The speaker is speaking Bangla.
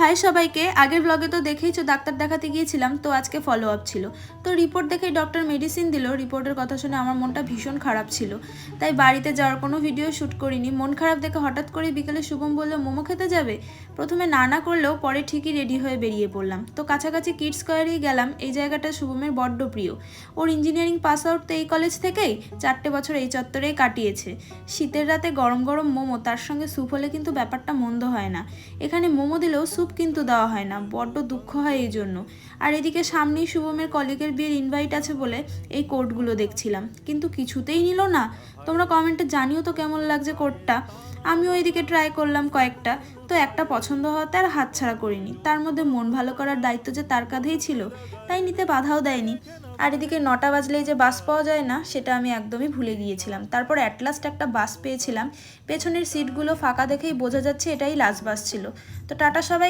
হাই সবাইকে, আগের ব্লগে তো দেখেইছো ডাক্তার দেখাতে গিয়েছিলাম, তো আজকে ফলো আপ ছিল। তো রিপোর্ট দেখেই ডক্টর মেডিসিন দিল। রিপোর্টের কথা শুনে আমার মনটা ভীষণ খারাপ ছিল, তাই বাড়িতে যাওয়ার কোনো ভিডিও শ্যুট করিনি। মন খারাপ দেখে হঠাৎ করে বিকেলে শুভম বলল মোমো খেতে যাবে। প্রথমে না করলেও পরে ঠিকই রেডি হয়ে বেরিয়ে পড়লাম। তো কাছাকাছি কিডস স্কোয়ারেই গেলাম। এই জায়গাটা শুভমের বড্ড প্রিয়। ওর ইঞ্জিনিয়ারিং পাস আউট তো এই কলেজ থেকেই, 4টে বছর এই চত্বরেই কাটিয়েছে। শীতের রাতে গরম গরম মোমো, তার সঙ্গে স্যুপ হলে কিন্তু ব্যাপারটা মন্দ হয় না। এখানে মোমো দিলেও স্যুপ কিন্তু দেওয়া হয় না, বড্ড দুঃখ হয় এই জন্য। আর এদিকে সামনেই শুভমের কলিগের বিয়ের ইনভাইট আছে বলে এই কোটগুলো দেখছিলাম, কিন্তু কিছুতেই নিল না। তোমরা কমেন্টে জানিও তো কেমন লাগছে কোটটা। আমিও এদিকে ট্রাই করলাম কয়েকটা, তো একটা পছন্দ হওয়াতে আর হাতছাড়া করিনি। তার মধ্যে মন ভালো করার দায়িত্ব যে তার কাঁধেই ছিল, তাই নিতে বাধাও দেয়নি। আর এদিকে 9টা বাজলেই যে বাস পাওয়া যায় না, সেটা আমি একদমই ভুলে গিয়েছিলাম। তারপর অ্যাট লাস্ট একটা বাস পেয়েছিলাম। পেছনের সিটগুলো ফাঁকা দেখেই বোঝা যাচ্ছে এটাই লাস্ট বাস ছিল। তো টাটা সবাই।